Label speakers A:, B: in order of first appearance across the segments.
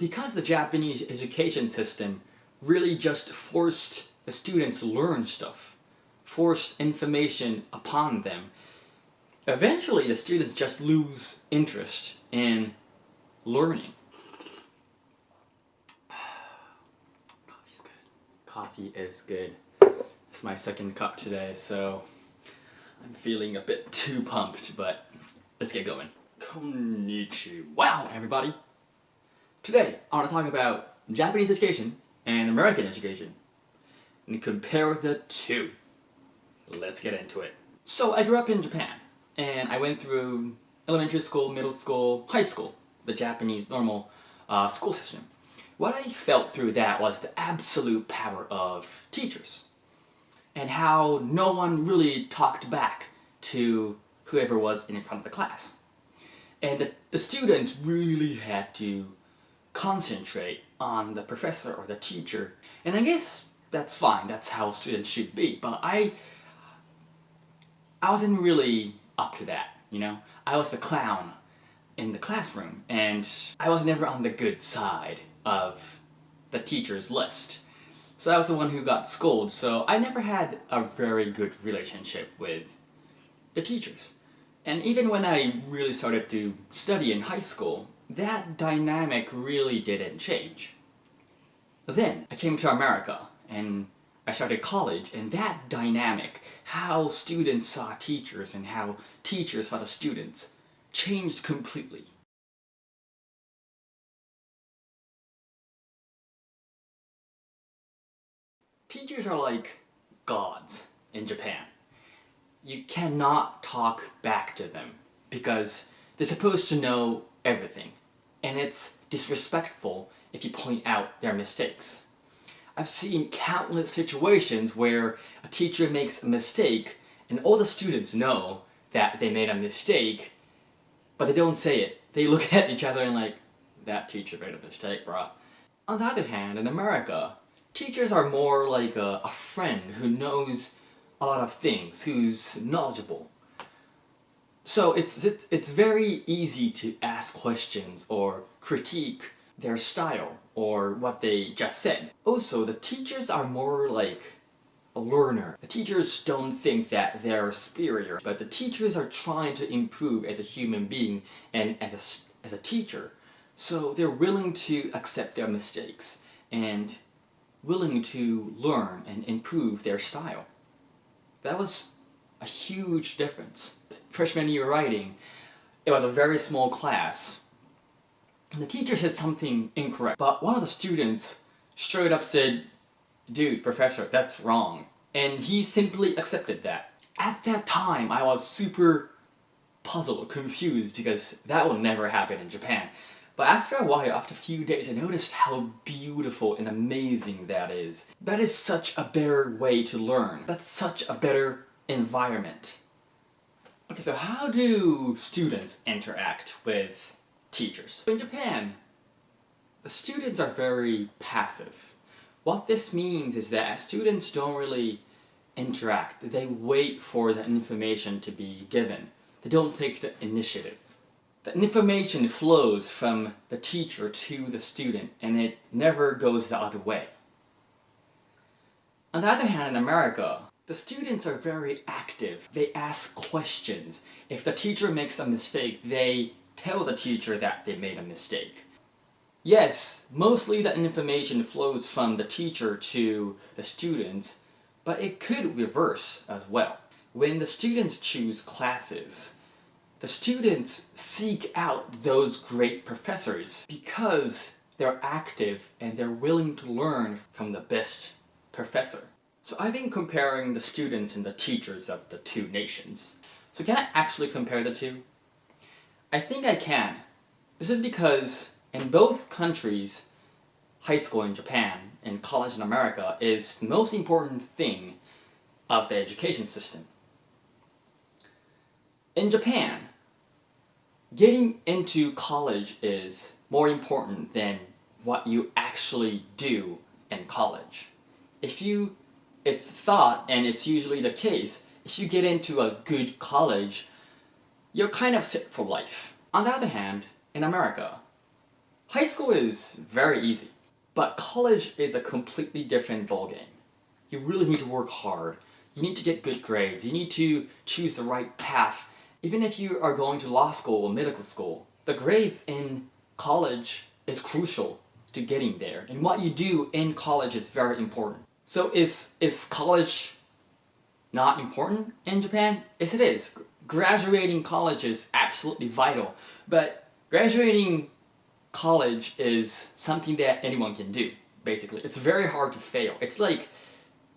A: because the Japanese education system really just forced the students to learn stuff, forced information upon them, eventually the students just lose interest in learning. Coffee's good. Coffee is good. It's my second cup today, so I'm feeling a bit too pumped, but let's get going. Konnichiwa, everybody! Today, I want to talk about Japanese education and American education and compare the two. Let's get into it. So I grew up in Japan and I went through elementary school, middle school, high school, the Japanese normal school system. What I felt through that was the absolute power of teachers and how no one really talked back to whoever was in front of the class. And the students really had to concentrate on the professor or the teacher. And I guess that's fine, that's how students should be, but I wasn't really up to that, you know? I was the clown in the classroom, and I was never on the good side of the teacher's list. So I was the one who got scolded, so I never had a very good relationship with the teachers. And even when I really started to study in high school, that dynamic really didn't change. But then I came to America and I started college, and that dynamic, how students saw teachers and how teachers saw the students, changed completely. Teachers are like gods in Japan. You cannot talk back to them because they're supposed to know everything, and it's disrespectful if you point out their mistakes. I've seen countless situations where a teacher makes a mistake and all the students know that they made a mistake, but they don't say it. They look at each other and like, that teacher made a mistake, bruh. On the other hand, in America, teachers are more like a friend who knows a lot of things, who's knowledgeable. So it's very easy to ask questions or critique their style or what they just said. Also, the teachers are more like a learner. The teachers don't think that they're superior, but the teachers are trying to improve as a human being and as a teacher. So they're willing to accept their mistakes and willing to learn and improve their style. That was a huge difference. Freshman year writing, it was a very small class. And the teacher said something incorrect, but one of the students straight up said, "Dude, professor, that's wrong." And he simply accepted that. At that time, I was super puzzled, confused, because that would never happen in Japan. But after a while, after a few days, I noticed how beautiful and amazing that is. That is such a better way to learn. That's such a better environment. Okay, so how do students interact with teachers? In Japan, the students are very passive. What this means is that students don't really interact. They wait for the information to be given. They don't take the initiative. The information flows from the teacher to the student, and it never goes the other way. On the other hand, in America, the students are very active. They ask questions. If the teacher makes a mistake, they tell the teacher that they made a mistake. Yes, mostly the information flows from the teacher to the students, but it could reverse as well. When the students choose classes, the students seek out those great professors because they're active and they're willing to learn from the best professor. So I've been comparing the students and the teachers of the two nations. So can I actually compare the two? I think I can. This is because in both countries, high school in Japan and college in America is the most important thing of the education system. In Japan, getting into college is more important than what you actually do in college. It's thought, and it's usually the case, if you get into a good college, you're kind of set for life. On the other hand, in America, High school is very easy, but college is a completely different ballgame. You really need to work hard. You need to get good grades. You need to choose the right path. Even if you are going to law school or medical school, the grades in college is crucial to getting there. And what you do in college is very important. So is college not important in Japan? Yes, it is. Graduating college is absolutely vital. But graduating college is something that anyone can do, basically. It's very hard to fail. It's like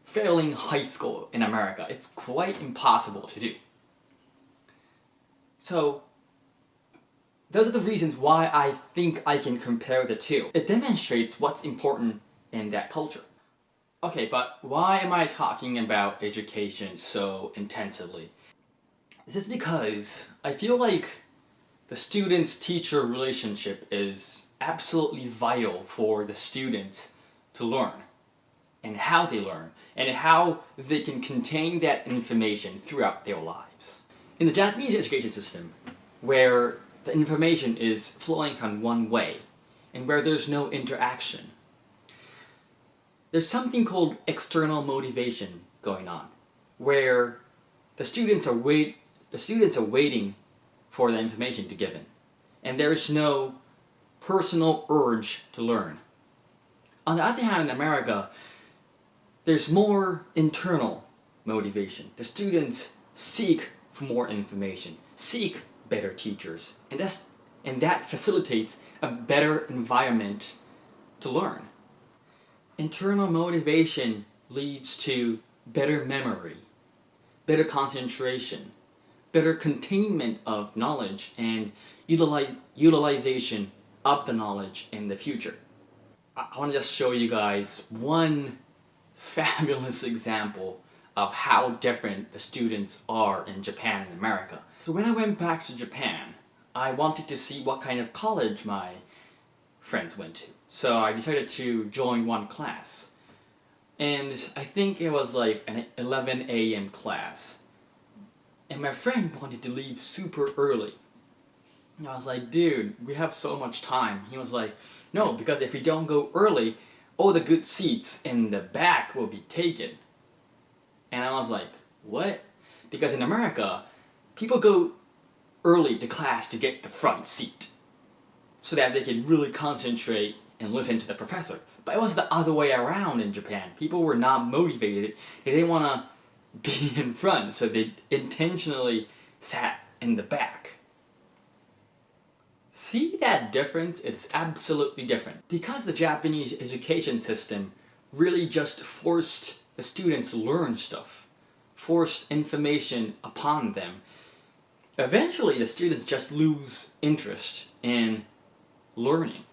A: failing high school in America. It's quite impossible to do. So, those are the reasons why I think I can compare the two. It demonstrates what's important in that culture. Okay, but why am I talking about education so intensively? This is because I feel like the student-teacher relationship is absolutely vital for the students to learn, and how they learn, and how they can contain that information throughout their lives. In the Japanese education system, where the information is flowing from one way, and where there's no interaction, there's something called external motivation going on, where the students are waiting for the information to be given, and there's no personal urge to learn. On the other hand, in America, there's more internal motivation. The students seek for more information, seek better teachers, and that facilitates a better environment to learn. Internal motivation leads to better memory, better concentration, better containment of knowledge, and utilization of the knowledge in the future. I want to just show you guys one fabulous example of how different the students are in Japan and America. So when I went back to Japan, I wanted to see what kind of college my friends went to. So I decided to join one class. And I think it was like an 11 a.m. class. And my friend wanted to leave super early. And I was like, dude, we have so much time. He was like, no, because if we don't go early, all the good seats in the back will be taken. And I was like, what? Because in America, people go early to class to get the front seat, so that they can really concentrate and listen to the professor. But it was the other way around in Japan. People were not motivated. They didn't want to be in front, so they intentionally sat in the back. See that difference? It's absolutely different. Because the Japanese education system really just forced the students to learn stuff, forced information upon them, eventually the students just lose interest in learning.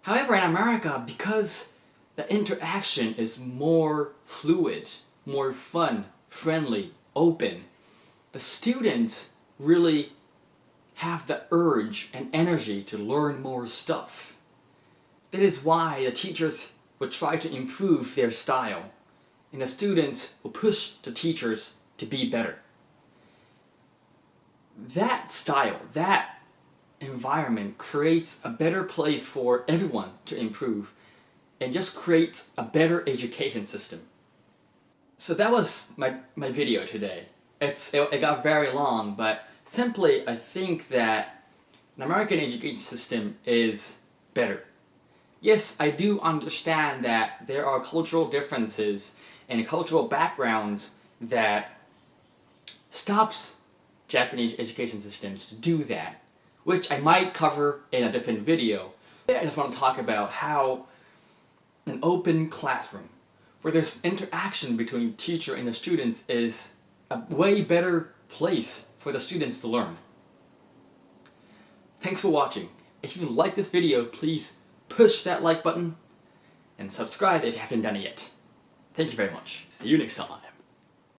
A: However, in America, because the interaction is more fluid, more fun, friendly, open, the students really have the urge and energy to learn more stuff. That is why the teachers would try to improve their style, and the students will push the teachers to be better. That style, that environment creates a better place for everyone to improve, and just creates a better education system. So that was my video today. It got very long, but simply I think that an American education system is better. Yes, I do understand that there are cultural differences and cultural backgrounds that stops Japanese education systems to do that, which I might cover in a different video. I just want to talk about how an open classroom, where there's interaction between teacher and the students, is a way better place for the students to learn. Thanks for watching. If you like this video, please push that like button and subscribe if you haven't done it yet. Thank you very much. See you next time.